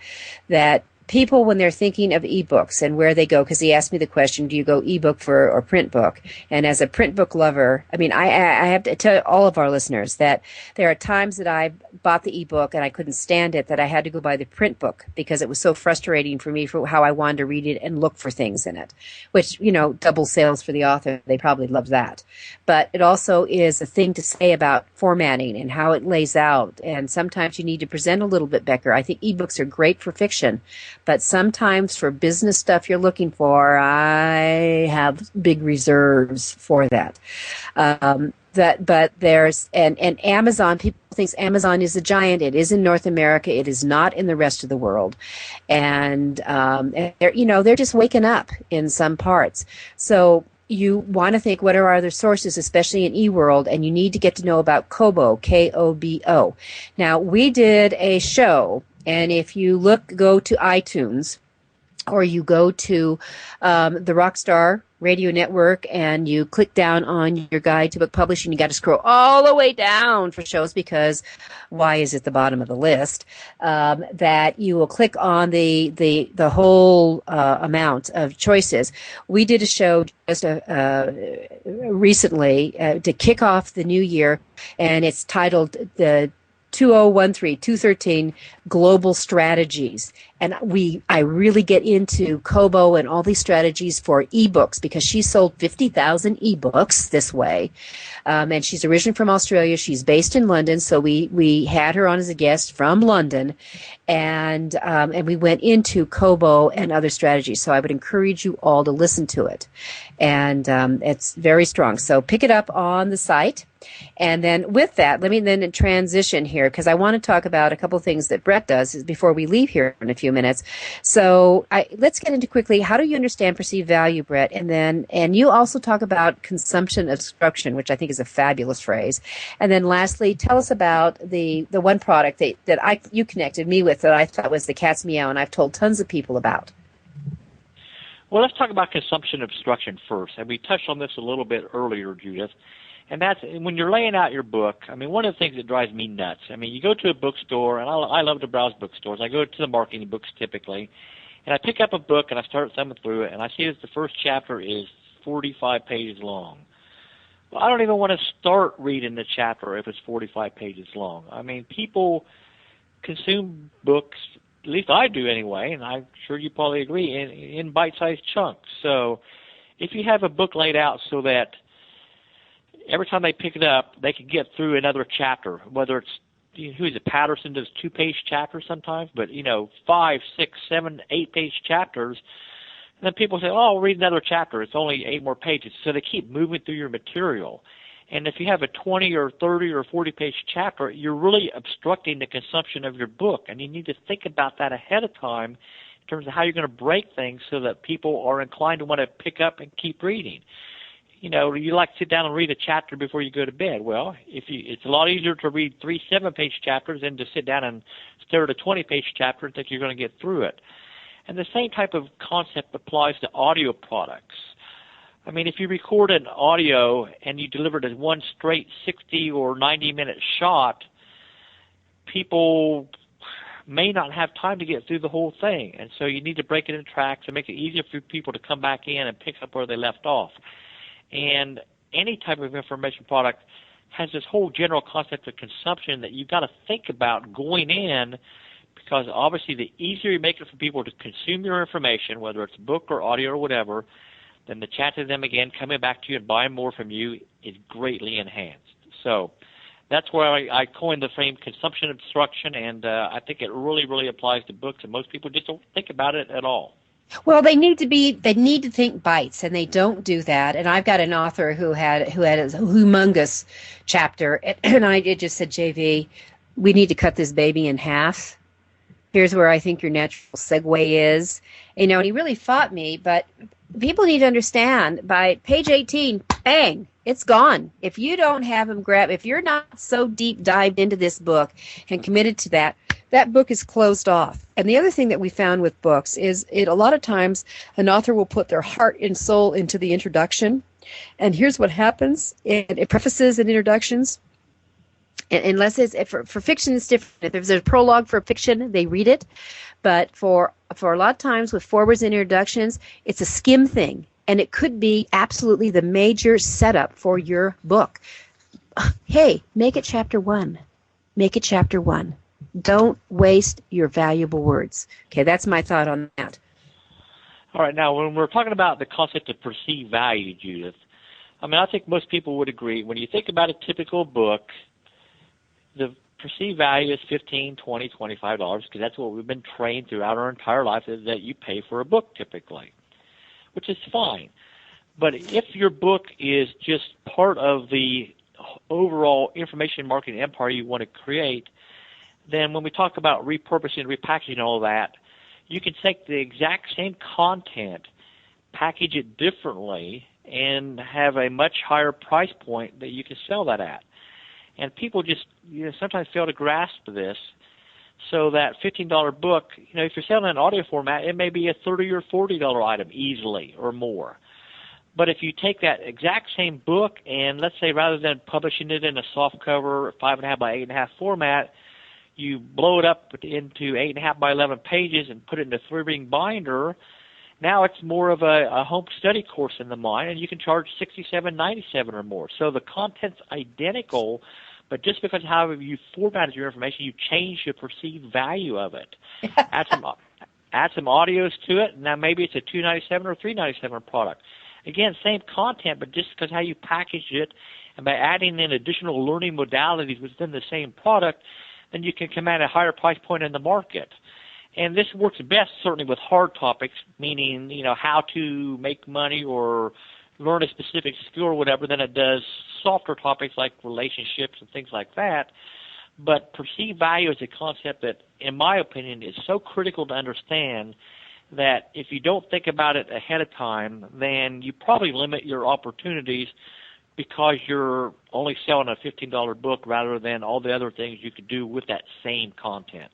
that people, when they're thinking of ebooks and where they go, because he asked me the question, do you go ebook or print book? And as a print book lover, I mean, I have to tell all of our listeners that there are times that I bought the ebook and I couldn't stand it, that I had to go buy the print book because it was so frustrating for me for how I wanted to read it and look for things in it, which, double sales for the author. They probably love that. But it also is a thing to say about formatting and how it lays out. And sometimes you need to present a little bit better. I think ebooks are great for fiction, but sometimes for business stuff you're looking for, I have big reserves for that. But there's and Amazon. People think Amazon is a giant. It is in North America. It is not in the rest of the world, and they're just waking up in some parts. So you want to think, what are our other sources, especially in eWorld, and you need to get to know about Kobo, Kobo. Now, we did a show, and if you go to iTunes, or you go to the Rockstar Radio Network and you click down on your guide to book publishing, you got to scroll all the way down for shows, because why is it the bottom of the list? That you will click on the whole amount of choices. We did a show just recently to kick off the new year, and it's titled the 213 Global Strategies. And I really get into Kobo and all these strategies for ebooks, because she sold 50,000 ebooks this way. And she's originally from Australia. She's based in London. So we had her on as a guest from London, and we went into Kobo and other strategies. So I would encourage you all to listen to it. And it's very strong. So pick it up on the site. And then with that, let me then transition here, because I want to talk about a couple of things that Bret does before we leave here in a few minutes. So let's get into quickly, how do you understand perceived value, Bret? And you also talk about consumption obstruction, which I think is a fabulous phrase. And then lastly, tell us about the one product that you connected me with that I thought was the cat's meow, and I've told tons of people about. Well, let's talk about consumption obstruction first. And we touched on this a little bit earlier, Judith. And that's when you're laying out your book. I mean, one of the things that drives me nuts. I mean, you go to a bookstore, and I love to browse bookstores. I go to the marketing books typically, and I pick up a book and I start thumbing through it, and I see that the first chapter is 45 pages long. Well, I don't even want to start reading the chapter if it's 45 pages long. I mean, people consume books, at least I do anyway, and I'm sure you probably agree, in bite-sized chunks. So if you have a book laid out so that every time they pick it up, they can get through another chapter, whether it's, who is it, Patterson does 2-page chapters sometimes, but, 5, 6, 7, 8-page chapters. And then people say, oh, I'll read another chapter. It's only 8 more pages. So they keep moving through your material. And if you have a 20 or 30 or 40-page chapter, you're really obstructing the consumption of your book. And you need to think about that ahead of time in terms of how you're going to break things so that people are inclined to want to pick up and keep reading. You like to sit down and read a chapter before you go to bed. Well, it's a lot easier to read 3 7-page chapters than to sit down and stare at a 20-page chapter and think you're going to get through it. And the same type of concept applies to audio products. I mean, if you record an audio and you deliver it as one straight 60 or 90-minute shot, people may not have time to get through the whole thing. And so you need to break it in tracks and make it easier for people to come back in and pick up where they left off. And any type of information product has this whole general concept of consumption that you've got to think about going in, because obviously the easier you make it for people to consume your information, whether it's book or audio or whatever, then the chance of them again coming back to you and buying more from you is greatly enhanced. So that's where I coined the frame consumption obstruction, and I think it really, really applies to books, and most people just don't think about it at all. Well, they need to think bites, and they don't do that. And I've got an author who had a humongous chapter, and I just said, JV, we need to cut this baby in half. Here's where I think your natural segue is. And he really fought me, but people need to understand, by page 18, bang, it's gone. If you don't have them if you're not so deep dived into this book and committed to that book is closed off. And the other thing that we found with books is a lot of times an author will put their heart and soul into the introduction. And here's what happens in prefaces and introductions. unless it's for fiction, it's different. If there's a prologue for fiction, they read it. But for a lot of times with forewords and introductions, it's a skim thing, and it could be absolutely the major setup for your book. Hey, make it chapter 1. Make it chapter 1. Don't waste your valuable words. Okay, that's my thought on that. All right, now when we're talking about the concept of perceived value, Judith, I mean, I think most people would agree. When you think about a typical book, the perceived value is $15, $20, $25, because that's what we've been trained throughout our entire life, is that you pay for a book typically, which is fine. But if your book is just part of the overall information marketing empire you want to create, then when we talk about repurposing, repackaging, and all that, you can take the exact same content, package it differently, and have a much higher price point that you can sell that at. And people just sometimes fail to grasp this. So that $15 book, if you're selling an audio format, it may be a $30 or $40 item easily or more. But if you take that exact same book and, let's say, rather than publishing it in a soft cover 5.5 by 8.5 format, you blow it up into 8.5 by 11 pages and put it in a 3-ring binder, now it's more of a home study course in the mind, and you can charge $67.97 or more. So the content's identical, but just because of how you formatted your information, you change the perceived value of it. Add some audios to it, and now maybe it's a $2.97 or $3.97 product. Again, same content, but just because how you package it, and by adding in additional learning modalities within the same product, then you can command a higher price point in the market. And this works best certainly with hard topics, meaning, how to make money or learn a specific skill or whatever, than it does softer topics like relationships and things like that. But perceived value is a concept that, in my opinion, is so critical to understand that if you don't think about it ahead of time, then you probably limit your opportunities because you're only selling a $15 book rather than all the other things you could do with that same content.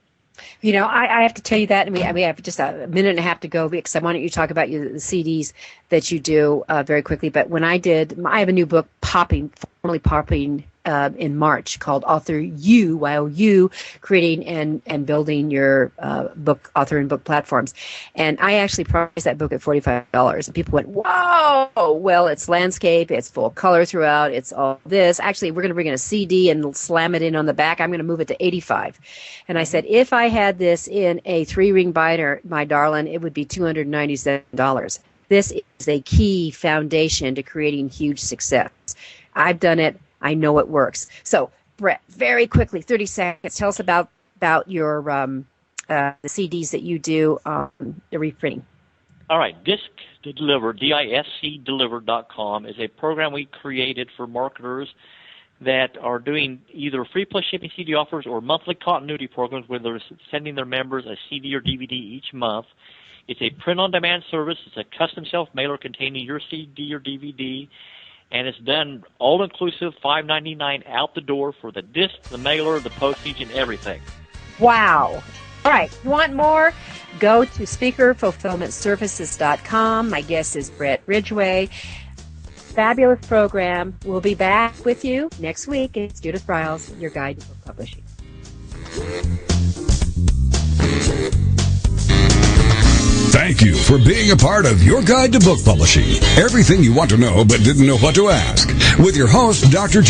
I have to tell you that, and we have just a minute and a half to go, because I wanted you to talk about the CDs that you do very quickly. But when I have a new book formally popping in March called Author U, Y-O-U, creating and building your book, author and book platforms. And I actually priced that book at $45. And people went, whoa, well, it's landscape, it's full color throughout, it's all this. Actually, we're going to bring in a CD and slam it in on the back. I'm going to move it to $85. And I said, if I had this in a 3-ring binder, my darling, it would be $297. This is a key foundation to creating huge success. I've done it. I know it works. So, Bret, very quickly, 30 seconds, tell us about your the CDs that you do, the reprinting. All right. Disc Deliver, DISCDeliver.com, is a program we created for marketers that are doing either free plus shipping CD offers or monthly continuity programs where they're sending their members a CD or DVD each month. It's a print-on-demand service. It's a custom self-mailer containing your CD or DVD, and it's done all-inclusive, $5.99 out the door for the disc, the mailer, the postage, and everything. Wow. All right. You want more? Go to speakerfulfillmentservices.com. My guest is Bret Ridgway. Fabulous program. We'll be back with you next week. It's Judith Briles, your guide to book publishing. Thank you for being a part of Your Guide to Book Publishing. Everything you want to know but didn't know what to ask. With your host, Dr.